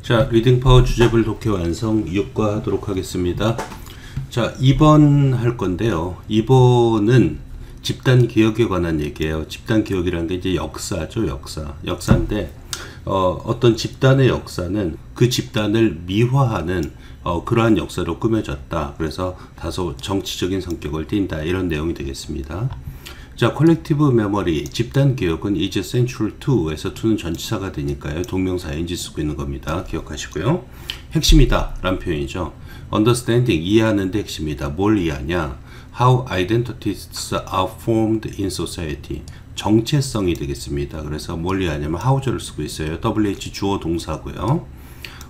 자, 리딩 파워 주제별 독해 완성 6과 하도록 하겠습니다. 자, 2번 할 건데요. 2번은 집단 기억에 관한 얘기예요. 집단 기억이라는 게 이제 역사죠, 역사인데 어떤 집단의 역사는 그 집단을 미화하는 그러한 역사로 꾸며졌다. 그래서 다소 정치적인 성격을 띈다. 이런 내용이 되겠습니다. 자, 컬렉티브 메모리, 집단 기억은 is central to에서 to는 전치사가 되니까요. 동명사 ing 쓰고 있는 겁니다. 기억하시고요. 핵심이다 라는 표현이죠. understanding, 이해하는 데 핵심이다. 뭘 이해하냐? How identities are formed in society. 정체성이 되겠습니다. 그래서 뭘 이해하냐면 how를 쓰고 있어요. WH 주어 동사고요.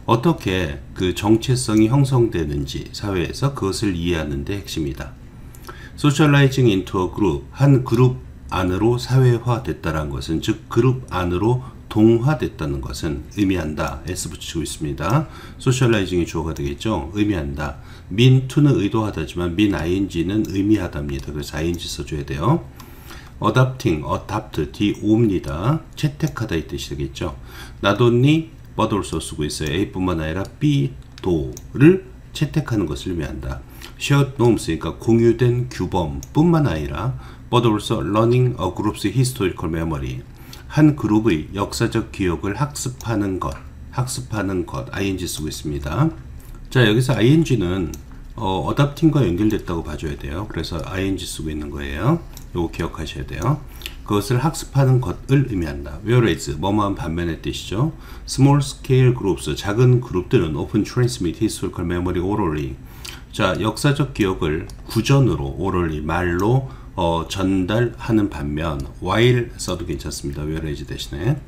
어떻게 그 정체성이 형성되는지 사회에서 그것을 이해하는 데 핵심이다. Socializing into a group, 한 그룹 안으로 사회화됐다는 것은, 즉 그룹 안으로 동화됐다는 것은 의미한다. S 붙이고 있습니다. Socializing이 주어가 되겠죠. 의미한다. mean to는 의도하다지만 mean ing는 의미하답니다. 그래서 ing 써줘야 돼요. adapting, adapt, D5입니다. 채택하다 이 뜻이 되겠죠. not only but also 쓰고 있어요. A뿐만 아니라 B도를 채택하는 것을 의미한다. shared norms, 그러니까 공유된 규범 뿐만 아니라 but also learning a group's historical memory, 한 그룹의 역사적 기억을 학습하는 것, ing 쓰고 있습니다. 자, 여기서 ing는 adapting과 연결됐다고 봐줘야 돼요. 그래서 ing 쓰고 있는 거예요. 요거 기억하셔야 돼요. 그것을 학습하는 것을 의미한다. whereas, 뭐뭐한 반면의 뜻이죠. small scale groups, 작은 그룹들은 often transmit historical memory orally. 자, 역사적 기억을 구전으로, orally, 말로 전달하는 반면 while 써도 괜찮습니다. whereas 대신에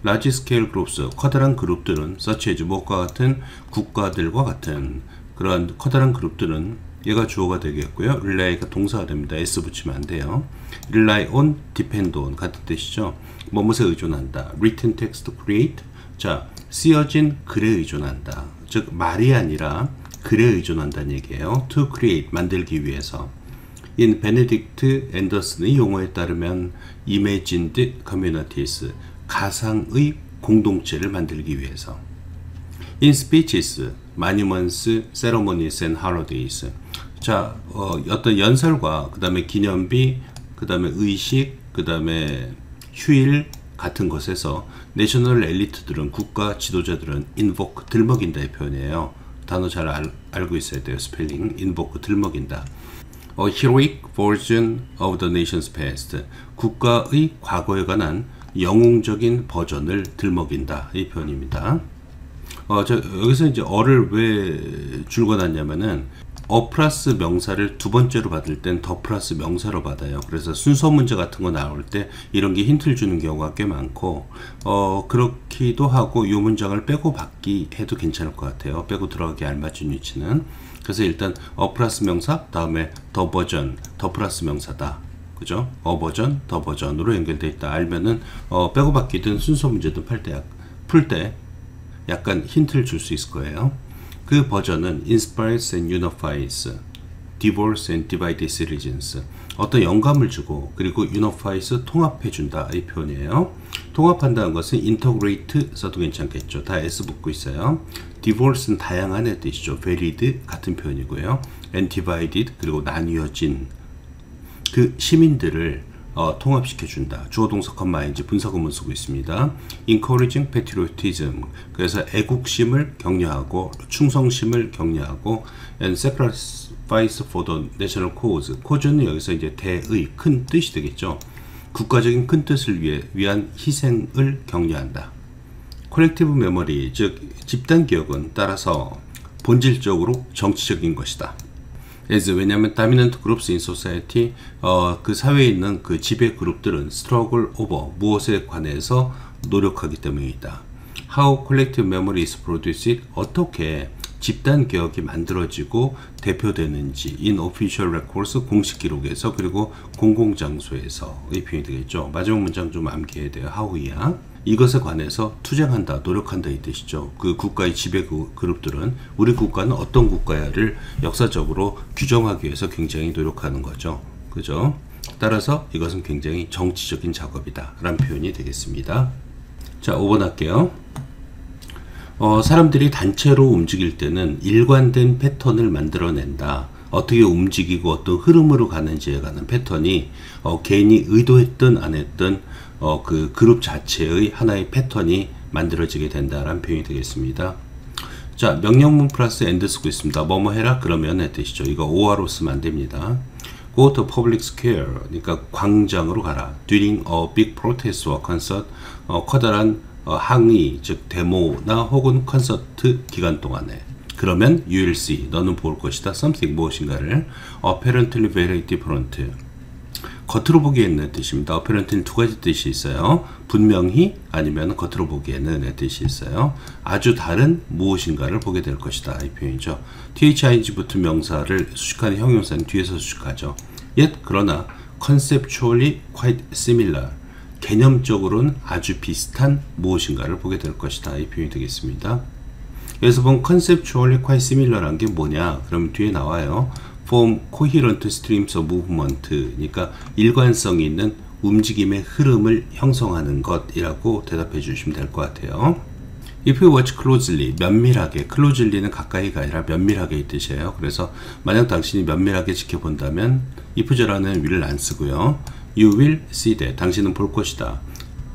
large scale groups, 커다란 그룹들은 such as 무엇과 같은 국가들과 같은 그런 커다란 그룹들은 얘가 주어가 되겠고요. relay가 동사가 됩니다. s 붙이면 안 돼요. rely on, depend on 같은 뜻이죠. 뭐뭇에 의존한다. written text create, 자, 쓰여진 글에 의존한다. 즉 말이 아니라 글에 의존한다는 얘기예요. to create, 만들기 위해서. in 베네딕트 앤더슨의 용어에 따르면 imagined communities, 가상의 공동체를 만들기 위해서. in speeches, monuments, ceremonies and holidays. 자, 어떤 연설과 그 다음에 기념비, 그 다음에 의식, 그 다음에 휴일 같은 것에서 내셔널 엘리트들은, 국가 지도자들은 invoke, 들먹인다 이 표현이에요. 단어 잘 알고 있어야 돼요. 스펠링. invoke, 들먹인다. A heroic version of the nation's past, 국가의 과거에 관한 영웅적인 버전을 들먹인다 이 표현입니다. 여기서 이제 어를 왜 줄거놨냐면은 플러스 명사를 두 번째로 받을 땐 더 플러스 명사로 받아요. 그래서 순서 문제 같은 거 나올 때 이런 게 힌트를 주는 경우가 꽤 많고, 그렇기도 하고 이 문장을 빼고 받기 해도 괜찮을 것 같아요. 빼고 들어가기 알맞은 위치는. 그래서 일단 플러스 명사, 다음에 더 버전, 더 플러스 명사다. 그죠? 버전, 더 버전으로 연결되어 있다. 알면은 빼고 받기든 순서 문제든 풀 때 약간 힌트를 줄 수 있을 거예요. 그 버전은 inspires and unifies, divorce and divides regions. 어떤 영감을 주고 그리고 unifies, 통합해준다 이 표현이에요. 통합한다는 것은 integrate 써도 괜찮겠죠. 다 S 붙고 있어요. divorce는 다양한 뜻이죠. varied 같은 표현이고요. and divided, 그리고 나뉘어진 그 시민들을 통합시켜준다. 주어 동사 컴마인지 분사구문 쓰고 있습니다. encouraging patriotism, 그래서 애국심을 격려하고 충성심을 격려하고 and sacrifice for the national cause, cause는 여기서 이제 대의, 큰 뜻이 되겠죠. 국가적인 큰 뜻을 위한 희생을 격려한다. 컬렉티브 메모리, 즉 집단 기억은 따라서 본질적으로 정치적인 것이다. 왜냐하면 dominant groups in society, 그 사회에 있는 그 지배 그룹들은 struggle over, 무엇에 관해서 노력하기 때문이다. How collective memory is produced, 어떻게 집단 기억이 만들어지고 대표되는지 in official records, 공식 기록에서, 그리고 공공장소에서 이 표현이 되겠죠. 마지막 문장 좀 암기해야 돼요. how이야. 이것에 관해서 투쟁한다, 노력한다 이 뜻이죠. 그 국가의 지배 그룹들은 우리 국가는 어떤 국가야를 역사적으로 규정하기 위해서 굉장히 노력하는 거죠. 그죠? 따라서 이것은 굉장히 정치적인 작업이다 라는 표현이 되겠습니다. 자, 5번 할게요. 사람들이 단체로 움직일 때는 일관된 패턴을 만들어낸다. 어떻게 움직이고 어떤 흐름으로 가는지에 관한 패턴이 개인이 의도했든 안 했든 그 그룹 자체의 하나의 패턴이 만들어지게 된다라는 표현이 되겠습니다. 자, 명령문 플러스 and 쓰고 있습니다. 뭐뭐 해라 그러면의 뜻이죠. 이거 오화로 쓰면 안 됩니다. Go to public square, 그러니까 광장으로 가라. During a big protest or concert, 커다란 항의, 즉 데모나 혹은 콘서트 기간 동안에. 그러면 you will see, 너는 볼 것이다. something, 무엇인가를 apparently very different. 겉으로 보기에는 뜻입니다. apparently는 두 가지 뜻이 있어요. 분명히 아니면 겉으로 보기에는 뜻이 있어요. 아주 다른 무엇인가를 보게 될 것이다. 이 표현이죠. thing 붙은 명사를 수식하는 형용사는 뒤에서 수식하죠. yet 그러나 conceptually quite similar. 개념적으로는 아주 비슷한 무엇인가를 보게 될 것이다. 이 표현이 되겠습니다. 여기서 본 conceptually quite similar한 게 뭐냐? 그럼 뒤에 나와요. Form coherent streams of movement. 그러니까 일관성 있는 움직임의 흐름을 형성하는 것이라고 대답해 주시면 될 것 같아요. If you watch closely, 면밀하게, closely는 가까이가 아니라 면밀하게 이 뜻이에요. 그래서 만약 당신이 면밀하게 지켜본다면 if절하는 will을 안 쓰고요. You will see that. 당신은 볼 것이다.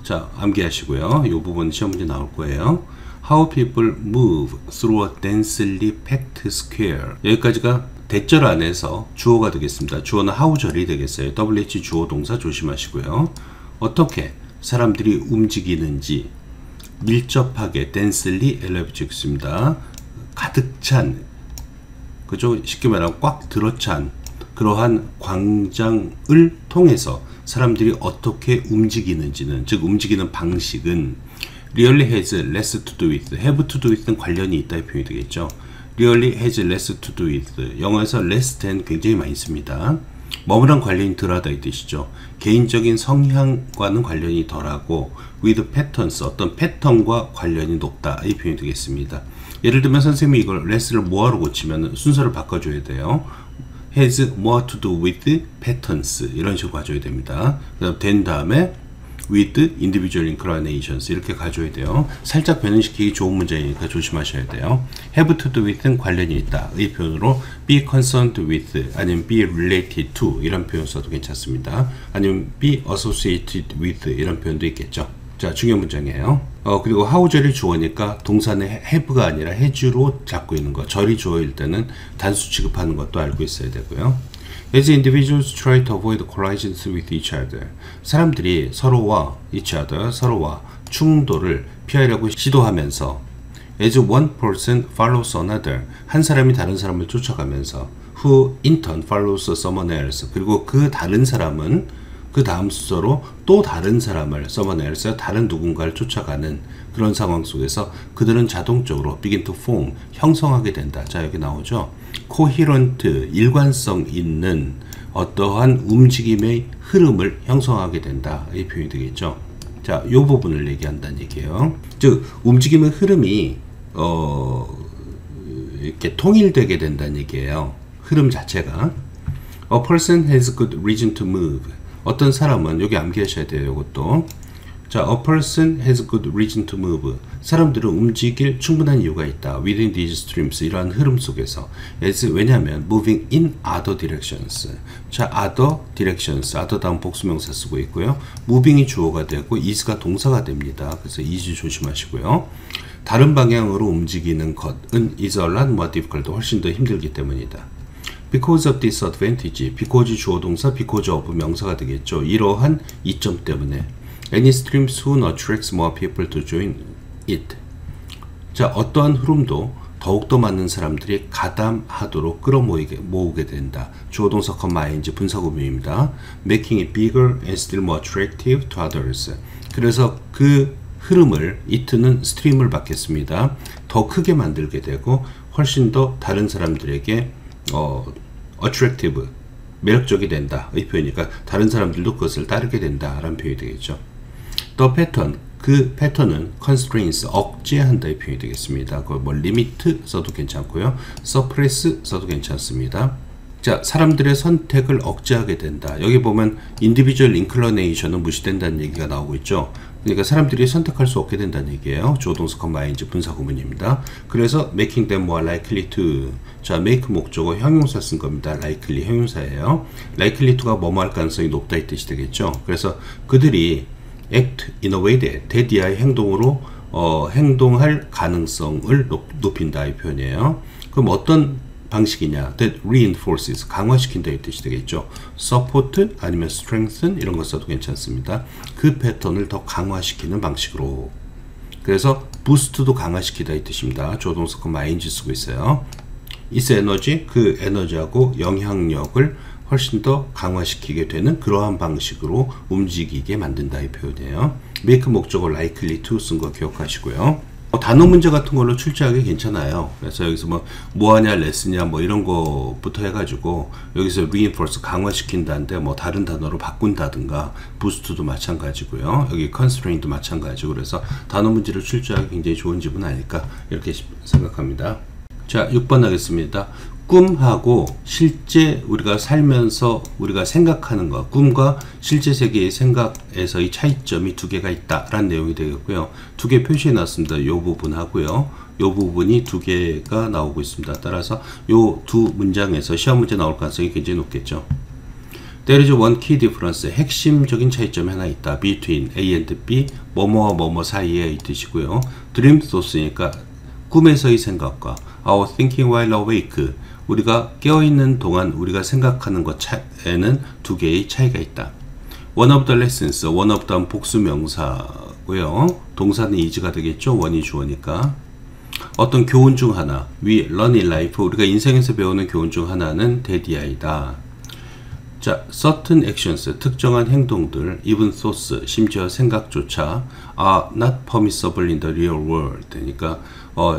자, 암기하시고요. 이 부분 시험 문제 나올 거예요. How people move through a densely packed square. 여기까지가 대절 안에서 주어가 되겠습니다. 주어는 how절이 되겠어요. WH 주어 동사 조심하시고요. 어떻게 사람들이 움직이는지 밀접하게 densely elevable 가득 찬, 그죠? 쉽게 말하면 꽉 들어찬 그러한 광장을 통해서 사람들이 어떻게 움직이는지는, 즉 움직이는 방식은 really has less to do with, have to do with는 관련이 있다 이 표현이 되겠죠. really has less to do with, 영어에서 less than 굉장히 많이 씁니다. 뭐뭐랑 관련이 덜하다 이 뜻이죠. 개인적인 성향과는 관련이 덜하고 with patterns, 어떤 패턴과 관련이 높다 이 표현이 되겠습니다. 예를 들면 선생님이 이걸 less를 뭐하러 고치면 순서를 바꿔줘야 돼요. has more to do with patterns, 이런 식으로 가져야 됩니다. 그다음 된 다음에 with individual inclinations 이렇게 가져야 돼요. 살짝 변형시키기 좋은 문제이니까 조심하셔야 돼요. have to do with는 관련이 있다 이 표현으로 be concerned with 아니면 be related to 이런 표현 써도 괜찮습니다. 아니면 be associated with 이런 표현도 있겠죠. 자, 중요한 문장이에요. 그리고 how절이 주어니까 동사는 have가 아니라 has로 잡고 있는 거. 절이 주어일 때는 단수 취급하는 것도 알고 있어야 되고요. As individuals try to avoid collisions with each other. 사람들이 서로와 each other, 서로와 충돌을 피하려고 시도하면서 as one person follows another. 한 사람이 다른 사람을 쫓아가면서 who in turn follows someone else. 그리고 그 다른 사람은 그 다음 순서로 또 다른 사람을 someone else, 다른 누군가를 쫓아가는 그런 상황 속에서 그들은 자동적으로 begin to form, 형성하게 된다. 자, 여기 나오죠. coherent, 일관성 있는 어떠한 움직임의 흐름을 형성하게 된다. 이 표현이 되겠죠. 자, 이 부분을 얘기한다는 얘기예요. 즉, 움직임의 흐름이 이렇게 통일되게 된다는 얘기예요. 흐름 자체가. A person has good reason to move. 어떤 사람은, 여기 암기하셔야 돼요. 이것도. 자, a person has good reason to move. 사람들은 움직일 충분한 이유가 있다. Within these streams. 이러한 흐름 속에서. as, 왜냐하면 moving in other directions. 자, other directions. other 다음 복수명사 쓰고 있고요. moving이 주어가 되고 is가 동사가 됩니다. 그래서 is 조심하시고요. 다른 방향으로 움직이는 것은 is a lot more difficult. 훨씬 더 힘들기 때문이다. Because of this advantage. because 주어 동사, because of 명사가 되겠죠. 이러한 이점 때문에. Any stream soon attracts more people to join it. 자, 어떠한 흐름도 더욱더 많은 사람들이 가담하도록 끌어모으게 된다. 주어 동사, ing 분사구문입니다. Making it bigger and still more attractive to others. 그래서 그 흐름을, it는 스트림을 받겠습니다. 더 크게 만들게 되고 훨씬 더 다른 사람들에게 attractive, 매력적이 된다. 이 표현이니까 다른 사람들도 그것을 따르게 된다. 라는 표현이 되겠죠. The pattern, 그 패턴은 constraints, 억제한다. 이 표현이 되겠습니다. 그걸 뭐 limit 써도 괜찮고요. suppress 써도 괜찮습니다. 자, 사람들의 선택을 억제하게 된다. 여기 보면 individual inclination은 무시된다는 얘기가 나오고 있죠. 그러니까 사람들이 선택할 수 없게 된다는 얘기예요. 조동사 컴바인즈 분사 구문입니다. 그래서 making them more likely to. 자, make 목적어 형용사 쓴 겁니다. likely 형용사예요. likely to가 뭐뭐 할 가능성이 높다 이 뜻이 되겠죠. 그래서 그들이 act in a way that 대디아의 행동으로 행동할 가능성을 높인다 이 표현이에요. 그럼 어떤 방식이냐? that reinforces 강화시킨다 이 뜻이 되겠죠. support 아니면 strengthen 이런 거 써도 괜찮습니다. 그 패턴을 더 강화시키는 방식으로. 그래서 boost도 강화시키다 이 뜻입니다. 조동사 ing 쓰고 있어요. is 에너지 그 에너지하고 영향력을 훨씬 더 강화시키게 되는 그러한 방식으로 움직이게 만든다 이 표현이에요. make 목적어 likely to 쓴 거 기억하시고요. 단어 문제 같은 걸로 출제하기 괜찮아요. 그래서 여기서 뭐하냐, 레슨이냐, 이런 거부터 해가지고, 여기서 reinforce 강화시킨다는데, 다른 단어로 바꾼다든가, boost도 마찬가지고요. 여기 constraint도 마찬가지고, 그래서 단어 문제를 출제하기 굉장히 좋은 집은 아닐까, 이렇게 생각합니다. 자, 6번 하겠습니다. 꿈하고 실제 우리가 살면서 우리가 생각하는 것, 꿈과 실제 세계의 생각에서의 차이점이 두 개가 있다라는 내용이 되겠고요. 두 개 표시해 놨습니다. 이 부분 하고요. 이 부분이 두 개가 나오고 있습니다. 따라서 이 두 문장에서 시험 문제 나올 가능성이 굉장히 높겠죠. There is one key difference. 핵심적인 차이점이 하나 있다. Between A and B, 뭐뭐와 뭐뭐 사이에 이 뜻이고요. Dream thoughts니까 꿈에서의 생각과 Our thinking while awake, 우리가 깨어있는 동안 우리가 생각하는 것에는 두 개의 차이가 있다. One of the lessons, one of the 복수 명사고요. 동사는 is가 되겠죠. one이 주어니까. 어떤 교훈 중 하나, we learn in life, 우리가 인생에서 배우는 교훈 중 하나는 대디아이다. 자, certain actions, 특정한 행동들, even thoughts, 심지어 생각조차 are not permissible in the real world. 그러니까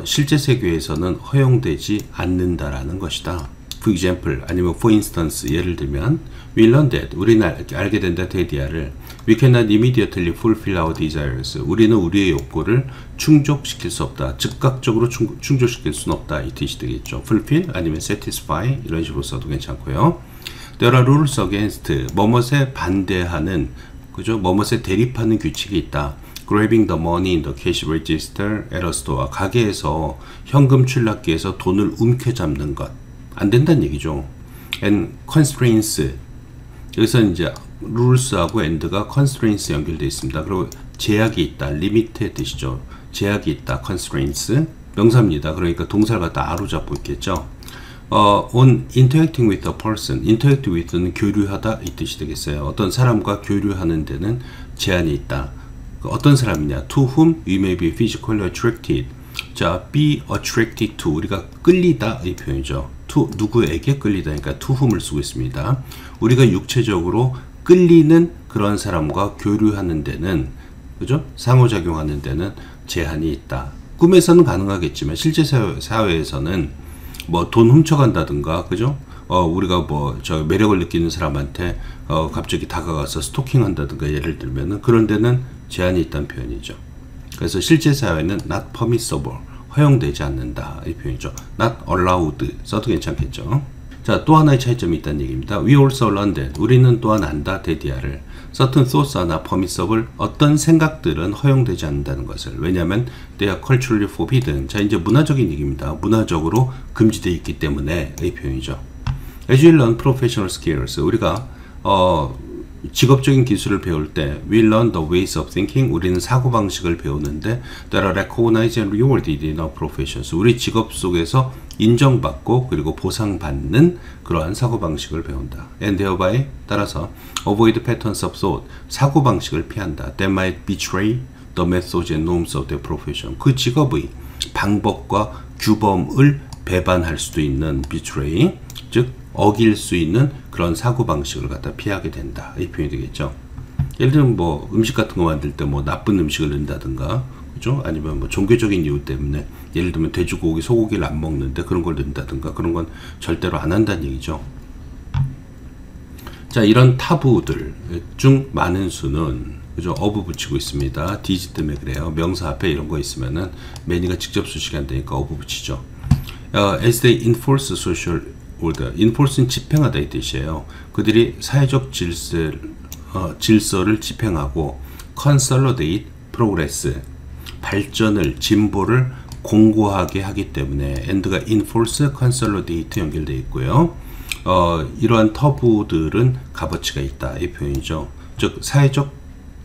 실제 세계에서는 허용되지 않는다라는 것이다. For example, 아니면 for instance, 예를 들면 we learn that, 우리는 알게 된다 대디아를 we cannot immediately fulfill our desires. 우리는 우리의 욕구를 충족시킬 수 없다. 즉각적으로 충족시킬 수는 없다. 이 뜻이 되겠죠. fulfill 아니면 satisfy 이런 식으로 써도 괜찮고요. There are rules against, 뭐뭇에 반대하는, 그죠? 뭐뭇에 대립하는 규칙이 있다. Grabbing the money in the cash register at a store, 가게에서 현금 출납기에서 돈을 움켜잡는 것 안 된다는 얘기죠. And constraints, 여기서 이제 rules하고 and가 constraints 연결되어 있습니다. 그리고 제약이 있다, limit의 뜻이죠. 제약이 있다, constraints 명사입니다. 그러니까 동사를 갖다 R로 잡고 있겠죠. on interacting with a person, interact with는 교류하다 이 뜻이 되겠어요. 어떤 사람과 교류하는 데는 제한이 있다. 어떤 사람이냐? To whom we may be physically attracted. 자, be attracted to, 우리가 끌리다 이 표현이죠. to 누구에게 끌리다, 그러니까 to whom을 쓰고 있습니다. 우리가 육체적으로 끌리는 그런 사람과 교류하는 데는, 그죠? 상호작용하는 데는 제한이 있다. 꿈에서는 가능하겠지만 실제 사회에서는 돈 훔쳐간다든가, 그죠? 우리가 매력을 느끼는 사람한테 갑자기 다가가서 스토킹 한다든가 예를 들면은 그런 데는 제한이 있다는 표현이죠. 그래서 실제 사회는 not permissible, 허용되지 않는다 이 표현이죠. not allowed 써도 괜찮겠죠. 자, 또 하나의 차이점이 있다는 얘기입니다. We also learn that, 우리는 또한 안다 대디아를. Certain thoughts are not permissible, 어떤 생각들은 허용되지 않는다는 것을. 왜냐하면 they are culturally forbidden. 자, 이제 문화적인 얘기입니다. 문화적으로 금지되어 있기 때문에 이 표현이죠. As you learn professional skills, 우리가 직업적인 기술을 배울 때 we learn the ways of thinking, 우리는 사고방식을 배우는데 that are recognized and rewarded in our professions, 우리 직업 속에서 인정받고 그리고 보상받는 그러한 사고방식을 배운다. And thereby, 따라서 avoid patterns of thought, 사고방식을 피한다. That might betray the methods and norms of their profession, 그 직업의 방법과 규범을 배반할 수도 있는 betray, 즉 어길 수 있는 그런 사고방식을 갖다 피하게 된다 이 표현이 되겠죠. 예를 들면 음식 같은 거 만들 때 나쁜 음식을 넣는다든가, 그죠? 아니면 종교적인 이유 때문에 예를 들면 돼지고기, 소고기를 안 먹는데 그런 걸 넣는다든가, 그런 건 절대로 안 한다는 얘기죠. 자, 이런 타부들 중 많은 수는, 그죠? 어부 붙이고 있습니다. 디지 때문에 그래요. 명사 앞에 이런 거 있으면은 매니가 직접 수식이 안 되니까 어부 붙이죠. As they enforce social order. enforce는 집행하다 이 뜻이에요. 그들이 사회적 질서를 집행하고 consolidate progress. 발전을, 진보를 공고하게 하기 때문에 and가 enforce, consolidate 연결되어 있고요. 이러한 터부들은 값어치가 있다 이 표현이죠. 즉 사회적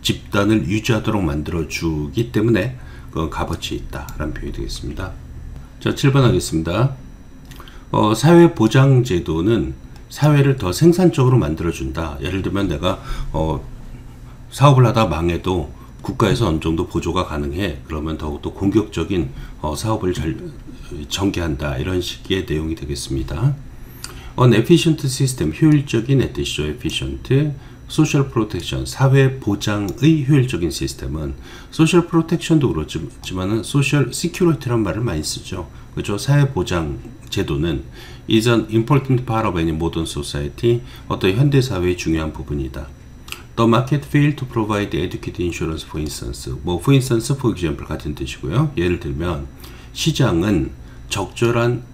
집단을 유지하도록 만들어주기 때문에 그건 값어치 있다 라는 표현이 되겠습니다. 자, 7번 하겠습니다. 사회보장제도는 사회를 더 생산적으로 만들어준다. 예를 들면 내가 사업을 하다 망해도 국가에서 어느 정도 보조가 가능해. 그러면 더욱더 공격적인 사업을 전개한다. 이런 식의 내용이 되겠습니다. An efficient system, 효율적인 뜻이죠. efficient. social protection, 사회 보장의 효율적인 시스템은 social protection도 그렇지만은 social security란 말을 많이 쓰죠. 그렇죠? 사회 보장 제도는 is an important part of any modern society. 어떤 현대 사회의 중요한 부분이다. The market failed to provide adequate insurance, for instance. for instance, for example 같은 뜻이고요. 예를 들면 시장은 적절한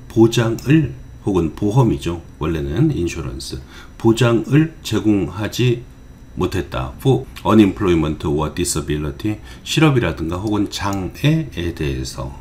보장을 혹은 보험이죠. 원래는 인슈런스. 보장을 제공하지 못했다. For unemployment or disability. 실업이라든가 혹은 장애에 대해서.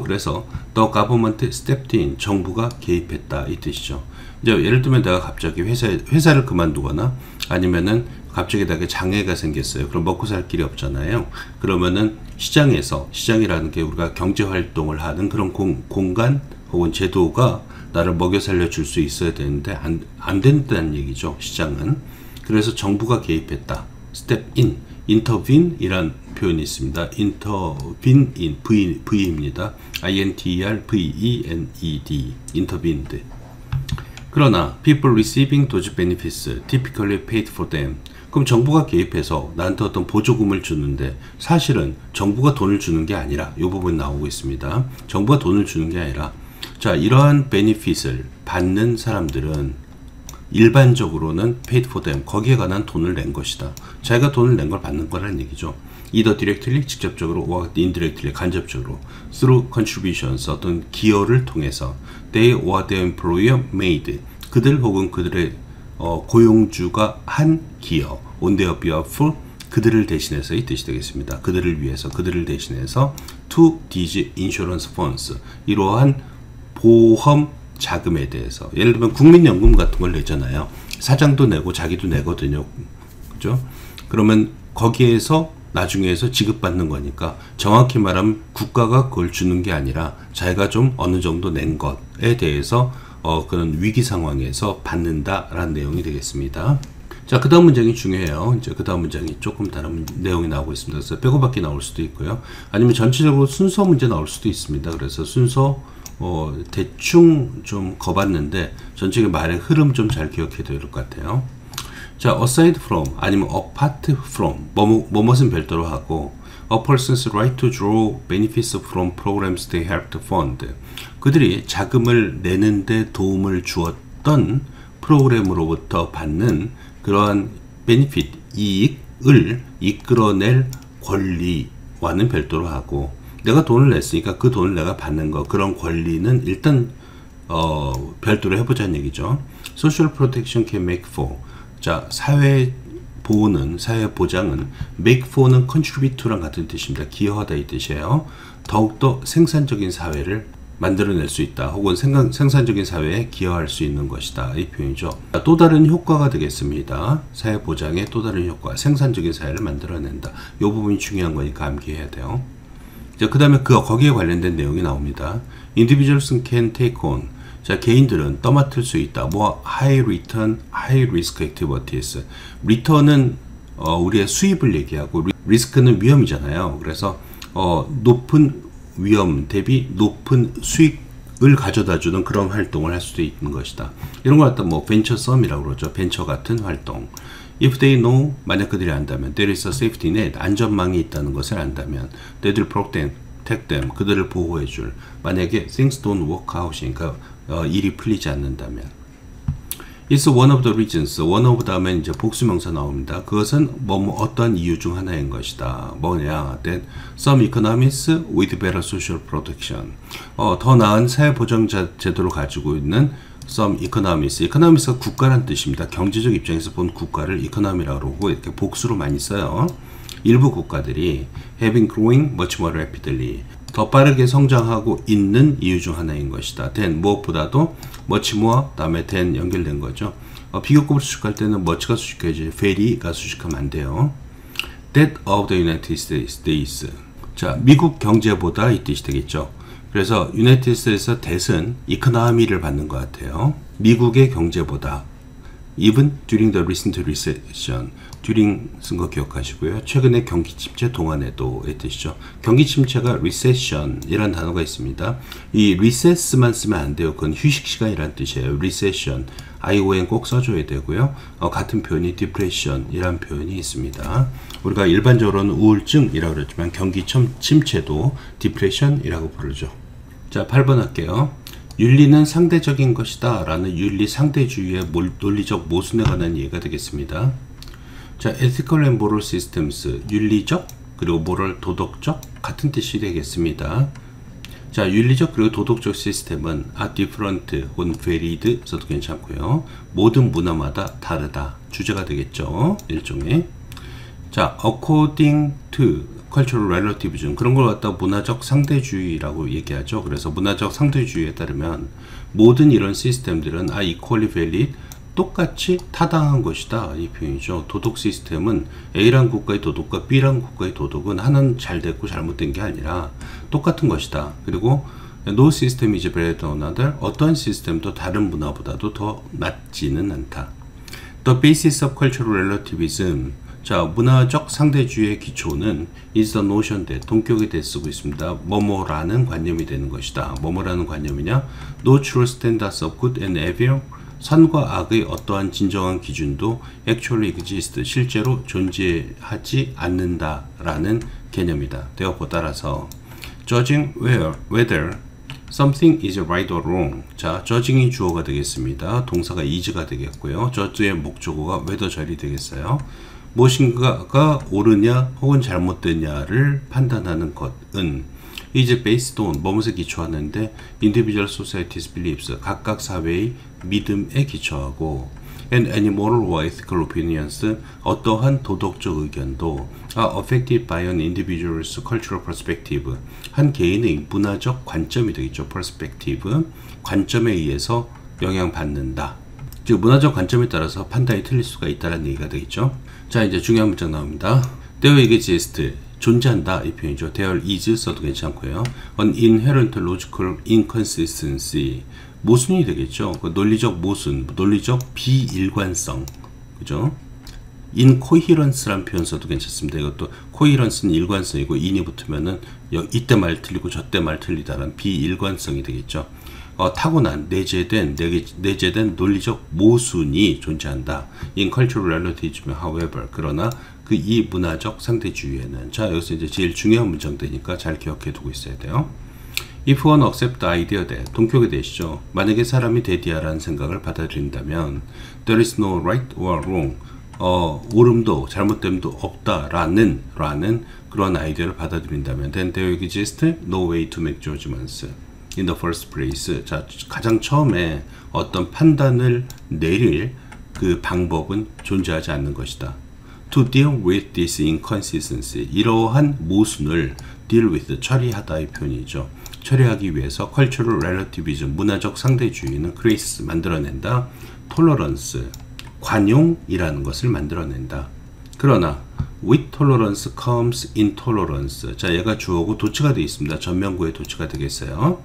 그래서 the government stepped in. 정부가 개입했다. 이 뜻이죠. 이제 예를 들면 내가 갑자기 회사를 그만두거나 아니면은 갑자기 나에게 장애가 생겼어요. 그럼 먹고 살 길이 없잖아요. 그러면은 시장이라는 게 우리가 경제 활동을 하는 그런 공간 혹은 제도가 나를 먹여 살려 줄 수 있어야 되는데 안 된다는 얘기죠. 시장은. 그래서 정부가 개입했다. step in, intervene 이란 표현이 있습니다. intervene in, V입니다. intervened, intervened. 그러나 people receiving those benefits typically paid for them. 그럼 정부가 개입해서 나한테 어떤 보조금을 주는데 사실은 정부가 돈을 주는 게 아니라 이 부분 나오고 있습니다. 정부가 돈을 주는 게 아니라 자, 이러한 베니핏을 받는 사람들은 일반적으로는 paid for them, 거기에 관한 돈을 낸 것이다. 자기가 돈을 낸 걸 받는 거라는 얘기죠. either directly, 직접적으로, or indirectly, 간접적으로, through contributions, 어떤 기여를 통해서, they or their employer made, 그들 혹은 그들의 고용주가 한 기여, on their behalf, 그들을 대신해서 이 뜻이 되겠습니다. 그들을 위해서, 그들을 대신해서, to these insurance funds, 이러한 보험 자금에 대해서. 예를 들면 국민연금 같은 걸 내잖아요. 사장도 내고 자기도 내거든요. 그죠? 그러면 거기에서 나중에서 지급받는 거니까 정확히 말하면 국가가 그걸 주는 게 아니라 자기가 좀 어느 정도 낸 것에 대해서 그런 위기 상황에서 받는다라는 내용이 되겠습니다. 자, 그 다음 문장이 중요해요. 이제 그 다음 문장이 조금 다른 내용이 나오고 있습니다. 그래서 빼고받기 나올 수도 있고요. 아니면 전체적으로 순서 문제 나올 수도 있습니다. 그래서 순서 대충 좀 거봤는데 전체의 말의 흐름 좀 잘 기억해둬야 될 것 같아요. 자, aside from 아니면 apart from 뭐뭇은 별도로 하고 a person's right to draw benefits from programs they helped fund. 그들이 자금을 내는데 도움을 주었던 프로그램으로부터 받는 그러한 benefit, 이익을 이끌어낼 권리와는 별도로 하고 내가 돈을 냈으니까 그 돈을 내가 받는 거 그런 권리는 일단 별도로 해보자는 얘기죠. Social protection can make for. 자, 사회 보호는, 사회 보장은 make for는 contribute to랑 같은 뜻입니다. 기여하다 이 뜻이에요. 더욱더 생산적인 사회를 만들어낼 수 있다. 혹은 생산적인 사회에 기여할 수 있는 것이다. 이 표현이죠. 또 다른 효과가 되겠습니다. 사회 보장의 또 다른 효과, 생산적인 사회를 만들어낸다. 이 부분이 중요한 거니까 암기해야 돼요. 그 다음에 거기에 관련된 내용이 나옵니다. Individuals can take on. 자, 개인들은 떠맡을 수 있다. high return, high risk activities. return은 우리의 수입을 얘기하고 risk는 위험이잖아요. 그래서 높은 위험 대비 높은 수익을 가져다주는 그런 활동을 할 수도 있는 것이다. 이런 걸 갖다 벤처 썸이라고 그러죠. 벤처 같은 활동. If they know, 만약 그들이 안다면, there is a safety net, 안전망이 있다는 것을 안다면, they will protect them, 그들을 보호해줄. 만약에 things don't work out, 그러니까 일이 풀리지 않는다면. It's one of the reasons. one of 다음에 이제 복수명사 나옵니다. 그것은 어떠한 이유 중 하나인 것이다. 뭐냐? That some economies with better social protection. 더 나은 사회보장 제도를 가지고 있는 some economies. economies가 국가란 뜻입니다. 경제적 입장에서 본 국가를 economy라고 그러고 이렇게 복수로 많이 써요. 일부 국가들이 having growing much more rapidly. 더 빠르게 성장하고 있는 이유 중 하나인 것이다. than 무엇보다도 much more 다음에 than 연결된 거죠. 비교급을 수식할 때는 much가 수식해야지 very가 수식하면 안 돼요. that of the United States. 자, 미국 경제보다 이 뜻이 되겠죠. 그래서 United States에서 that은 economy를 받는 것 같아요. 미국의 경제보다 even during the recent recession. during 쓴 거 기억하시고요. 최근에 경기 침체 동안에도의 뜻이죠. 경기 침체가 recession 이란 단어가 있습니다. 이 recess만 쓰면 안 돼요. 그건 휴식 시간이란 뜻이에요. recession. ION 꼭 써줘야 되고요. 같은 표현이 depression 이란 표현이 있습니다. 우리가 일반적으로는 우울증이라고 그랬지만 경기 침체도 depression 이라고 부르죠. 자, 8번 할게요. 윤리는 상대적인 것이다 라는 윤리 상대주의의 논리적 모순에 관한 이해가 되겠습니다. 자, ethical and moral systems, 윤리적 그리고 moral, 도덕적 같은 뜻이 되겠습니다. 자, 윤리적 그리고 도덕적 시스템은 are different 혹은 varied 써도 괜찮고요. 모든 문화마다 다르다 주제가 되겠죠. 일종의. 자, according to cultural relativism 그런 걸 갖다 문화적 상대주의라고 얘기하죠. 그래서 문화적 상대주의에 따르면 모든 이런 시스템들은 are equally valid 똑같이 타당한 것이다 이 표현이죠. 도덕 시스템은 A란 국가의 도덕과 B란 국가의 도덕은 하나는 잘 됐고 잘못된 게 아니라 똑같은 것이다. 그리고 no system is better than another 어떠한 시스템도 다른 문화보다도 더 낫지는 않다. The basis of cultural relativism 자, 문화적 상대주의의 기초는 is the notion that 동격에 대해 쓰고 있습니다. 뭐뭐라는 관념이 되는 것이다. 뭐뭐라는 관념이냐? No true standards of good and evil 선과 악의 어떠한 진정한 기준도 actually exist 실제로 존재하지 않는다라는 개념이다. 되었고 따라서 judging whether something is right or wrong. 자, judging이 주어가 되겠습니다. 동사가 is가 되겠고요. judge의 목적어가 whether 절이 되겠어요. 무엇인가가 옳으냐 혹은 잘못되냐를 판단하는 것은 is based on 뭐뭇에 기초하는데 individual societies beliefs 각각 사회의 믿음에 기초하고 and any moral or ethical opinions 어떠한 도덕적 의견도 are affected by an individual's cultural perspective 한 개인의 문화적 관점이 되겠죠. perspective 관점에 의해서 영향받는다. 즉 문화적 관점에 따라서 판단이 틀릴 수가 있다는 얘기가 되겠죠. 자, 이제 중요한 문장 나옵니다. There exists 존재한다 이 표현이죠. There is 써도 괜찮고요. An inherent logical inconsistency 모순이 되겠죠. 그 논리적 모순, 논리적 비일관성, 그죠? incoherence란 표현 써도 괜찮습니다. 이것도 coherence는 일관성이고 in이 붙으면은 이때 말 틀리고 저때 말 틀리다라는 비일관성이 되겠죠. 타고난 내재된 논리적 모순이 존재한다. In cultural relativism, however, 그러나 그 이 문화적 상대주의에는 자 여기서 이제 제일 중요한 문장되니까 잘 기억해 두고 있어야 돼요. If one accept the idea that 동격이 되시죠. 만약에 사람이 데디아라는 생각을 받아들인다면 there is no right or wrong 옳음도 잘못됨도 없다라는 그런 아이디어를 받아들인다면 then there exists no way to make judgments. In the first place, 자, 가장 처음에 어떤 판단을 내릴 그 방법은 존재하지 않는 것이다. To deal with this inconsistency, 이러한 모순을 deal with, 처리하다의 표현이죠. 처리하기 위해서 cultural relativism, 문화적 상대주의는 creates, 만들어낸다. tolerance, 관용이라는 것을 만들어낸다. 그러나 with tolerance comes intolerance. 자, 얘가 주어고 도치가 되어 있습니다. 전면구의 도치가 되겠어요.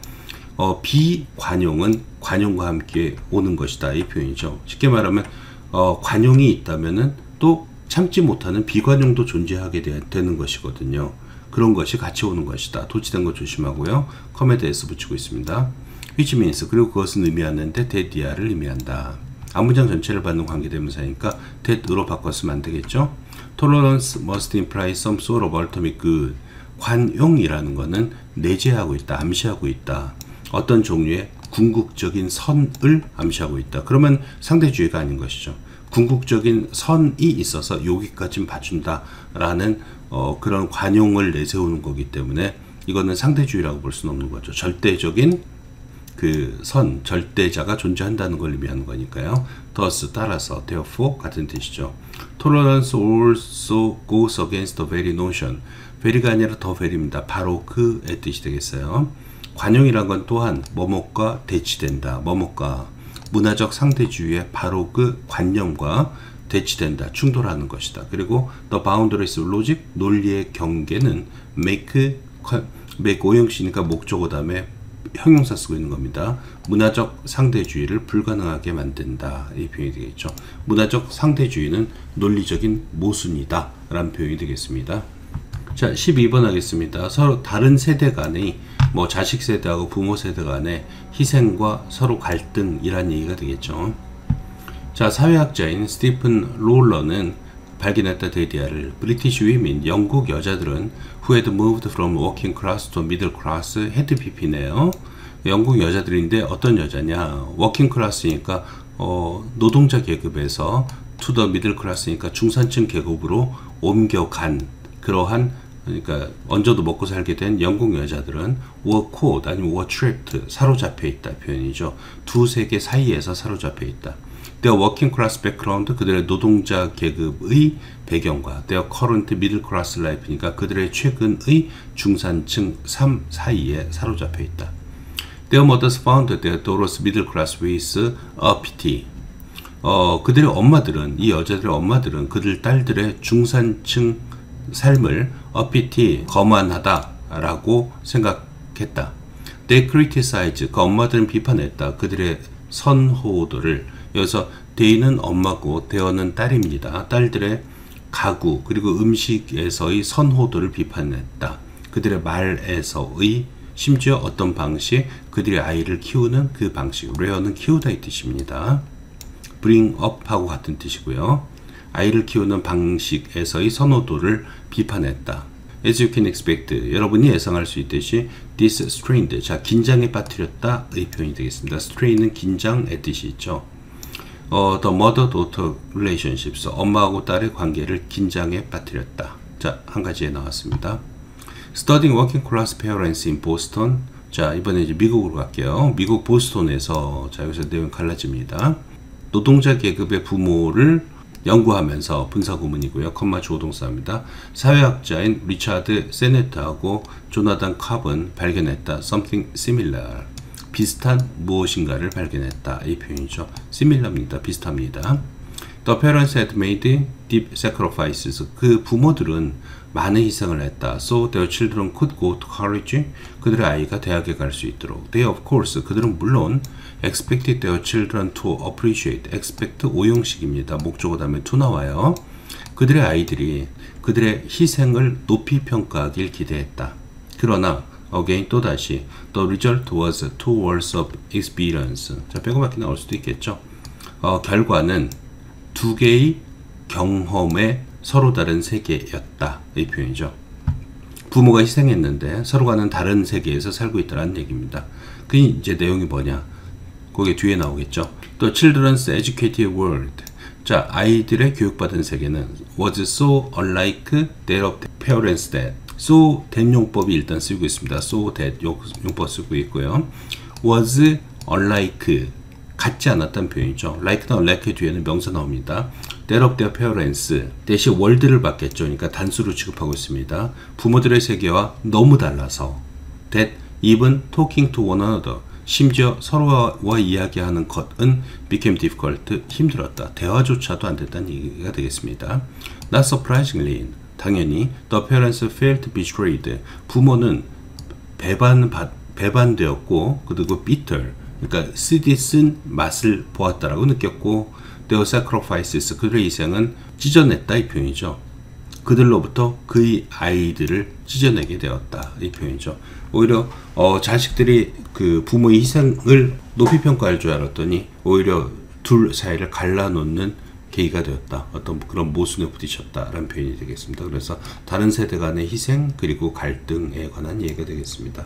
비관용은 관용과 함께 오는 것이다 이 표현이죠. 쉽게 말하면 관용이 있다면은 또 참지 못하는 비관용도 존재하게 되는 것이거든요. 그런 것이 같이 오는 것이다. 도치된 거 조심하고요. 컴에 대해서 붙이고 있습니다. which means 그리고 그것은 의미하는데 that이야를 의미한다. 앞문장 전체를 받는 관계대명사니까 that으로 바꿨으면 안 되겠죠. Tolerance must imply some sort of ultimate good. 관용이라는 것은 내재하고 있다, 암시하고 있다. 어떤 종류의 궁극적인 선을 암시하고 있다. 그러면 상대주의가 아닌 것이죠. 궁극적인 선이 있어서 여기까지는 봐준다라는 그런 관용을 내세우는 거기 때문에 이거는 상대주의라고 볼 수는 없는 거죠. 절대적인 그 선, 절대자가 존재한다는 걸 의미하는 거니까요. thus, 따라서, therefore 같은 뜻이죠. Tolerance also goes against the very notion. very가 아니라 the very입니다. 바로 그의 뜻이 되겠어요. 관용이란 건 또한 뭐뭐과 대치된다. 뭐뭐과 문화적 상대주의의 바로 그 관념과 대치된다. 충돌하는 것이다. 그리고 the boundaries of logic, 논리의 경계는 make 오형식이니까 목적어 다음에 형용사 쓰고 있는 겁니다. 문화적 상대주의를 불가능하게 만든다. 이 표현이 되겠죠. 문화적 상대주의는 논리적인 모순이다. 라는 표현이 되겠습니다. 자, 12번 하겠습니다. 서로 다른 세대 간의 뭐 자식 세대하고 부모 세대 간의 희생과 서로 갈등이란 얘기가 되겠죠. 자, 사회학자인 스티픈 롤러는 발견했다 데디아를 브리티시 위민, 영국 여자들은 who had moved from working class to middle class had pp네요. 영국 여자들인데 어떤 여자냐? 워킹 클래스니까 노동자 계급에서 to the middle class니까 중산층 계급으로 옮겨간 그러한 그러니까 얹어도 먹고 살게 된 영국 여자들은 were caught 아니면 were trapped 사로잡혀 있다 표현이죠. 두 세계 사이에서 사로잡혀 있다. their working class background 그들의 노동자 계급의 배경과 their current middle class life니까 그들의 최근의 중산층 삶 사이에 사로잡혀 있다. their mothers found their daughters middle class with a pity. 그들의 엄마들은 이 여자들의 엄마들은 그들 딸들의 중산층 삶을 a pity 거만하다라고 생각했다. they criticize 그 엄마들은 비판했다. 그들의 선호도를 여기서 they는 엄마고 their는 딸입니다. 딸들의 가구 그리고 음식에서의 선호도를 비판했다. 그들의 말에서의 심지어 어떤 방식 그들의 아이를 키우는 그 방식 rear는 키우다 이 뜻입니다. bring up하고 같은 뜻이고요. 아이를 키우는 방식에서의 선호도를 비판했다. As you can expect, 여러분이 예상할 수 있듯이 this strained, 자 긴장에 빠뜨렸다 의 표현이 되겠습니다. strain은 긴장의 뜻이 있죠. The mother-daughter relationships, 엄마하고 딸의 관계를 긴장에 빠뜨렸다. 자, 한 가지에 나왔습니다. Studying working class parents in Boston. 자, 이번에 이제 미국으로 갈게요. 미국 보스턴에서 자 여기서 내용 갈라집니다. 노동자 계급의 부모를 연구하면서 분사구문이고요. 컴마 조동사입니다. 사회학자인 리차드 세네트하고 조나단 캅은 발견했다. Something similar. 비슷한 무엇인가를 발견했다. 이 표현이죠. similar입니다. 비슷합니다. The parents had made deep sacrifices. 그 부모들은 많은 희생을 했다. So their children could go to college. 그들의 아이가 대학에 갈 수 있도록. They of course. 그들은 물론 expected their children to appreciate. expect 오형식입니다. 목적어 다음에 to 나와요. 그들의 아이들이 그들의 희생을 높이 평가하길 기대했다. 그러나 again 또다시 the result was 2 worlds of experience. 자, 빼고밖에 나올 수도 있겠죠. 결과는 두 개의 경험의 서로 다른 세계였다. 이 표현이죠. 부모가 희생했는데 서로가는 다른 세계에서 살고 있다는 얘기입니다. 그 이제 내용이 뭐냐? 거기 뒤에 나오겠죠. The children's educated world. 자, 아이들의 교육받은 세계는 was so unlike that of the parents that. so that 용법이 일단 쓰고 있습니다. so that 용법 쓰고 있고요. was unlike 같지 않았다는 표현이죠. like나 unlike 뒤에는 명사 나옵니다. that of their parents 대신 월드를 받겠죠. 그러니까 단수로 취급하고 있습니다. 부모들의 세계와 너무 달라서 that even talking to one another 심지어 서로와 이야기하는 것은 became difficult 힘들었다. 대화조차도 안 됐다는 얘기가 되겠습니다. Not surprisingly 당연히 the parents felt betrayed 부모는 배반되었고 그리고 bitter 그러니까 쓰디 쓴 맛을 보았다라고 느꼈고 their sacrifices 그들의 희생은 찢어냈다 이 표현이죠. 그들로부터 그의 아이들을 찢어내게 되었다 이 표현이죠. 오히려 자식들이 그 부모의 희생을 높이 평가할 줄 알았더니 오히려 둘 사이를 갈라놓는 계기가 되었다. 어떤 그런 모순에 부딪혔다라는 표현이 되겠습니다. 그래서 다른 세대 간의 희생 그리고 갈등에 관한 얘기가 되겠습니다.